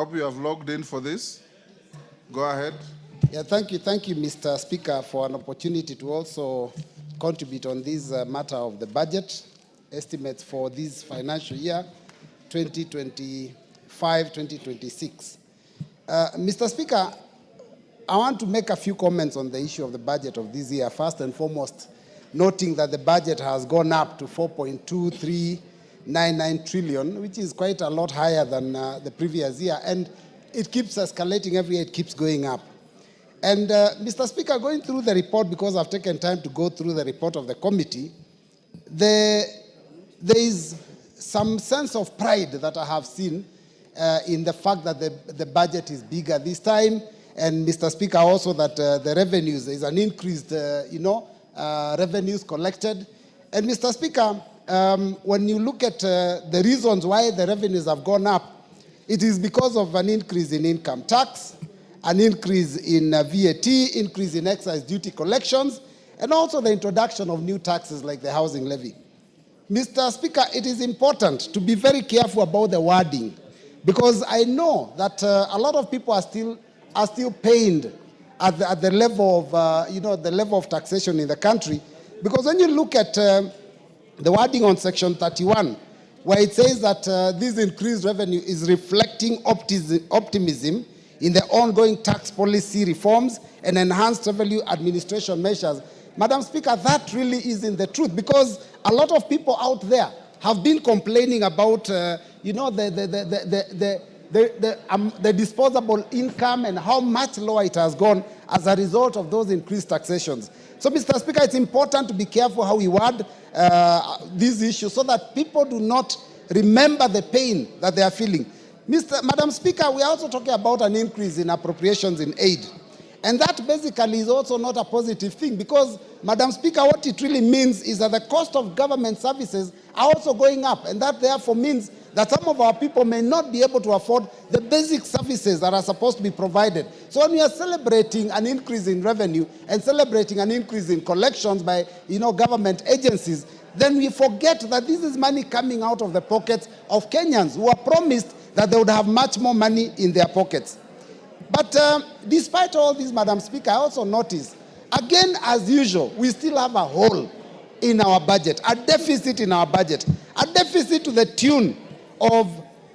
Hope you have logged in for this. Go ahead. Yeah, thank you, Mr. Speaker, for an opportunity to also contribute on this matter of the budget estimates for this financial year, 2025-2026. Mr. Speaker, I want to make a few comments on the issue of the budget of this year. First and foremost, noting that the budget has gone up to 4.2399 trillion, which is quite a lot higher than the previous year, and it keeps escalating every year, it keeps going up. And Mr. Speaker, going through the report, because I've taken time to go through the report of the committee, there is some sense of pride that I have seen in the fact that the budget is bigger this time, and Mr. Speaker, also that the revenues, there is an increased, revenues collected. And Mr. Speaker, when you look at the reasons why the revenues have gone up, it is because of an increase in income tax, an increase in VAT, increase in excise duty collections, and also the introduction of new taxes like the housing levy. Mr. Speaker, it is important to be very careful about the wording, because I know that a lot of people are still pained at the level of, the level of taxation in the country. Because when you look at the wording on Section 31, where it says that this increased revenue is reflecting optimism in the ongoing tax policy reforms and enhanced revenue administration measures. Madam Speaker, that really isn't the truth, because a lot of people out there have been complaining about, the disposable income and how much lower it has gone as a result of those increased taxations. So, Mr. Speaker, it's important to be careful how we word these issues so that people do not remember the pain that they are feeling. Madam Speaker, we are also talking about an increase in appropriations in aid. And that basically is also not a positive thing, because, Madam Speaker, what it really means is that the cost of government services are also going up, and that therefore means that some of our people may not be able to afford the basic services that are supposed to be provided. So when we are celebrating an increase in revenue and celebrating an increase in collections by government agencies, then we forget that this is money coming out of the pockets of Kenyans who are promised that they would have much more money in their pockets. But despite all this, Madam Speaker, I also notice, again, as usual, we still have a hole in our budget, a deficit in our budget, a deficit to the tune of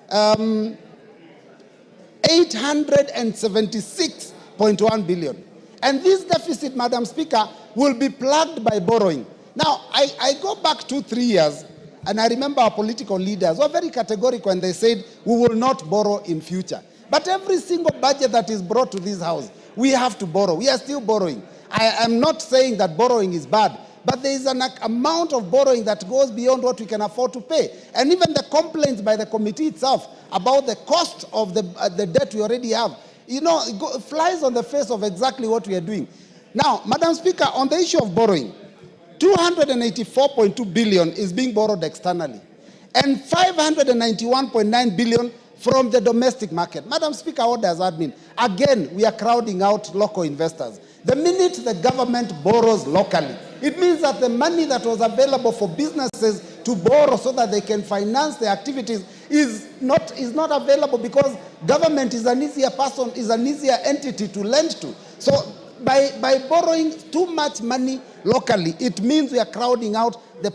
876.1 billion. And this deficit, Madam Speaker, will be plugged by borrowing. Now, I go back 2-3 years, and I remember our political leaders were very categorical when they said, we will not borrow in future. But every single budget that is brought to this house, we have to borrow. We are still borrowing. I am not saying that borrowing is bad, but there is an amount of borrowing that goes beyond what we can afford to pay. And even the complaints by the committee itself about the cost of the debt we already have, it flies on the face of exactly what we are doing. Now, Madam Speaker, on the issue of borrowing, 284.2 billion is being borrowed externally, and 591.9 billion from the domestic market. Madam Speaker, what does that mean? Again, we are crowding out local investors. The minute the government borrows locally, it means that the money that was available for businesses to borrow so that they can finance their activities is not available, because government is an easier entity to lend to. So by borrowing too much money locally, it means we are crowding out the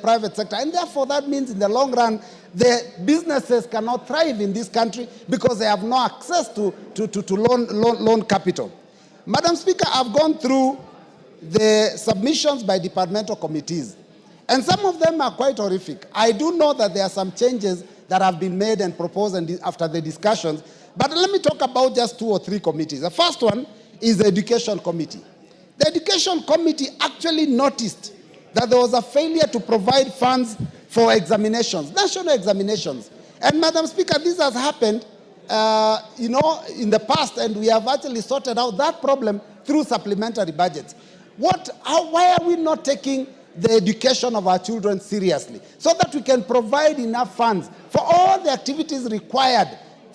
private sector. And therefore, that means in the long run, the businesses cannot thrive in this country because they have no access to loan capital. Madam Speaker, I've gone through the submissions by departmental committees, and some of them are quite horrific. I do know that there are some changes that have been made and proposed after the discussions, but let me talk about just 2 or 3 committees. The first one is the Education Committee. The Education Committee actually noticed that there was a failure to provide funds for examinations, national examinations. And Madam Speaker, this has happened in the past, and we have actually sorted out that problem through supplementary budgets. Why are we not taking the education of our children seriously, so that we can provide enough funds for all the activities required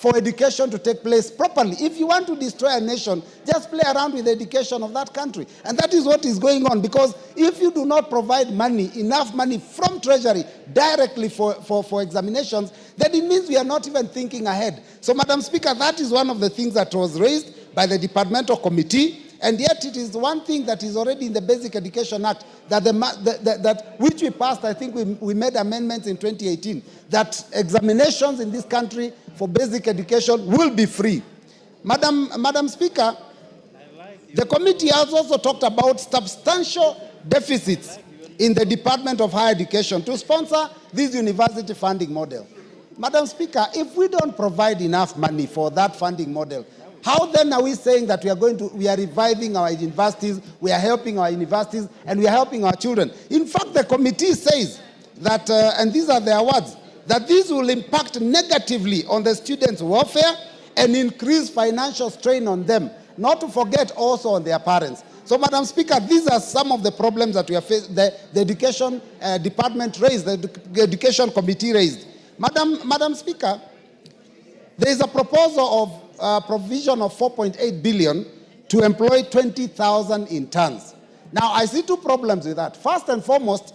for education to take place properly. If you want to destroy a nation, just play around with the education of that country. And that is what is going on, because if you do not provide money, enough money from Treasury directly for examinations, then it means we are not even thinking ahead. So, Madam Speaker, that is one of the things that was raised by the departmental committee. And yet it is one thing that is already in the Basic Education Act, that which we passed. I think we made amendments in 2018, that examinations in this country for basic education will be free. Madam Speaker, the committee has also talked about substantial deficits in the Department of Higher Education to sponsor this university funding model. Madam Speaker, if we don't provide enough money for that funding model, how then are we saying that we are reviving our universities, we are helping our universities, and we are helping our children? In fact, the committee says that, and these are their words, that this will impact negatively on the students' welfare and increase financial strain on them, not to forget also on their parents. So, Madam Speaker, these are some of the problems that we are facing, the Education Department raised, the Education Committee raised. Madam Speaker, there is a proposal of provision of 4.8 billion to employ 20,000 interns. Now, I see two problems with that. First and foremost,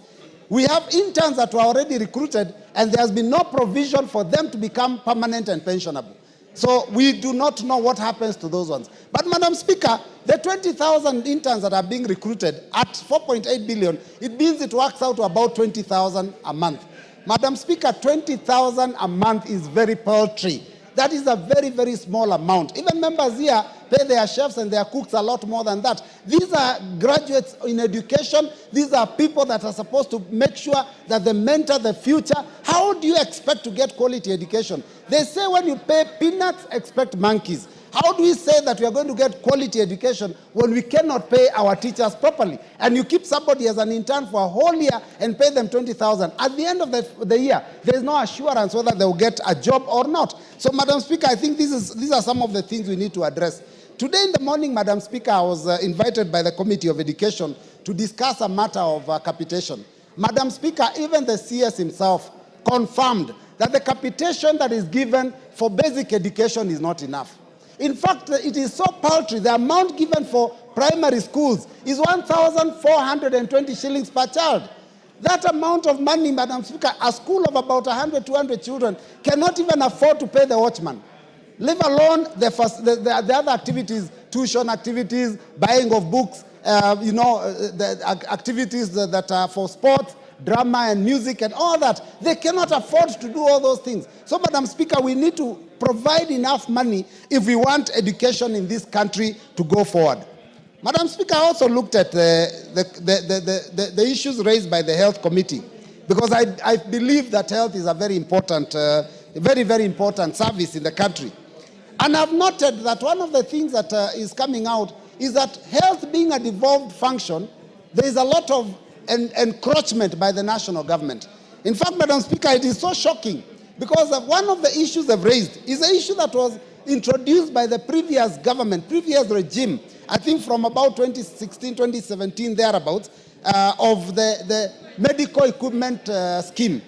we have interns that were already recruited, and there has been no provision for them to become permanent and pensionable. So we do not know what happens to those ones. But, Madam Speaker, the 20,000 interns that are being recruited at 4.8 billion, it means it works out to about 20,000 a month. Madam Speaker, 20,000 a month is very paltry. That is a very, very small amount. Even members here pay their chefs and their cooks a lot more than that. These are graduates in education. These are people that are supposed to make sure that they mentor the future. How do you expect to get quality education? They say when you pay peanuts, expect monkeys. How do we say that we are going to get quality education when we cannot pay our teachers properly? And you keep somebody as an intern for a whole year and pay them 20,000. At the end of the year, there is no assurance whether they will get a job or not. So, Madam Speaker, I think these are some of the things we need to address. Today in the morning, Madam Speaker, I was invited by the Committee of Education to discuss a matter of capitation. Madam Speaker, even the CS himself confirmed that the capitation that is given for basic education is not enough. In fact, it is so paltry. The amount given for primary schools is 1,420 shillings per child. That amount of money, Madam Speaker, a school of about 100, 200 children cannot even afford to pay the watchman. Leave alone the other activities, tuition activities, buying of books, the activities that are for sports, drama and music and all that. They cannot afford to do all those things. So, Madam Speaker, we need to provide enough money if we want education in this country to go forward. Madam Speaker, I also looked at the issues raised by the Health Committee, because I believe that health is a very important, very important service in the country. And I've noted that one of the things that is coming out is that health being a devolved function, there is a lot of encroachment by the national government. In fact, Madam Speaker, it is so shocking, because one of the issues they've raised is an issue that was introduced by the previous government, previous regime, I think from about 2016, 2017, thereabouts, of the medical equipment scheme.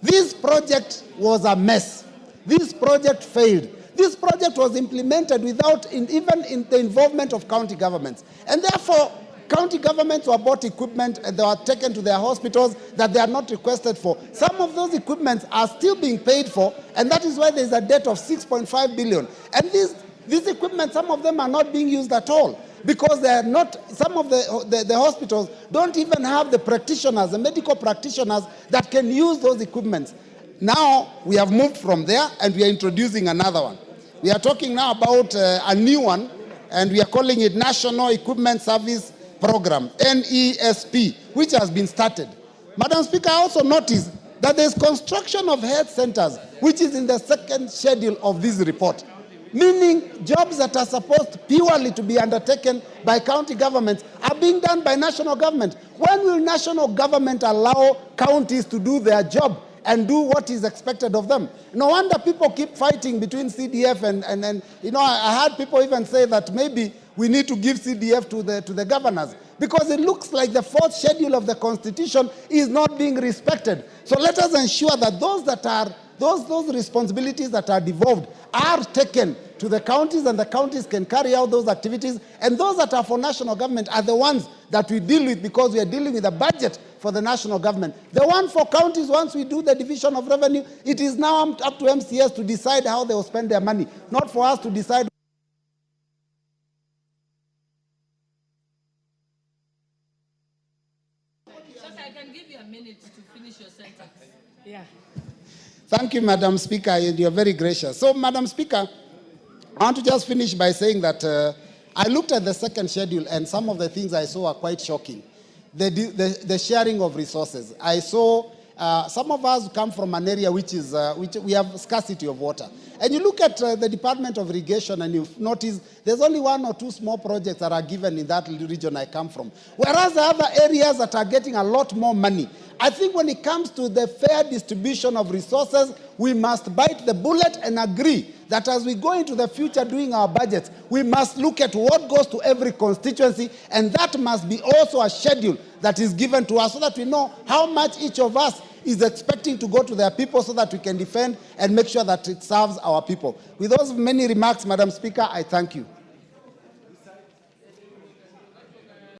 This project was a mess. This project failed. This project was implemented without even in the involvement of county governments. And therefore, county governments were bought equipment and they were taken to their hospitals that they are not requested for. Some of those equipments are still being paid for, and that is why there is a debt of 6.5 billion. And these equipment, some of them are not being used at all, because they are not, some of the hospitals don't even have the practitioners, the medical practitioners that can use those equipments. Now, we have moved from there and we are introducing another one. We are talking now about a new one, and we are calling it National Equipment Service Program, NESP, which has been started. Madam Speaker, I also noticed that there is construction of health centers, which is in the second schedule of this report, meaning jobs that are supposed purely to be undertaken by county governments are being done by national government. When will national government allow counties to do their job and do what is expected of them? No wonder people keep fighting between CDF and I heard people even say that maybe we need to give CDF to the governors, because it looks like the fourth schedule of the Constitution is not being respected. So let us ensure that those that are those responsibilities that are devolved are taken to the counties, and the counties can carry out those activities. And those that are for national government are the ones that we deal with, because we are dealing with a budget for the national government. The one for counties, once we do the division of revenue, it is now up to MCS to decide how they will spend their money, not for us to decide. I can give you a minute to finish your sentence. Yeah. Thank you, Madam Speaker. You're very gracious. So, Madam Speaker, I want to just finish by saying that I looked at the second schedule, and some of the things I saw are quite shocking. The sharing of resources. I saw some of us come from an area which we have scarcity of water. And you look at the Department of Irrigation, and you notice there's only 1 or 2 small projects that are given in that region I come from. Whereas the other areas that are getting a lot more money. I think when it comes to the fair distribution of resources, we must bite the bullet and agree that as we go into the future doing our budgets, we must look at what goes to every constituency, and that must be also a schedule that is given to us so that we know how much each of us is expecting to go to their people, so that we can defend and make sure that it serves our people. With those many remarks, Madam Speaker, I thank you.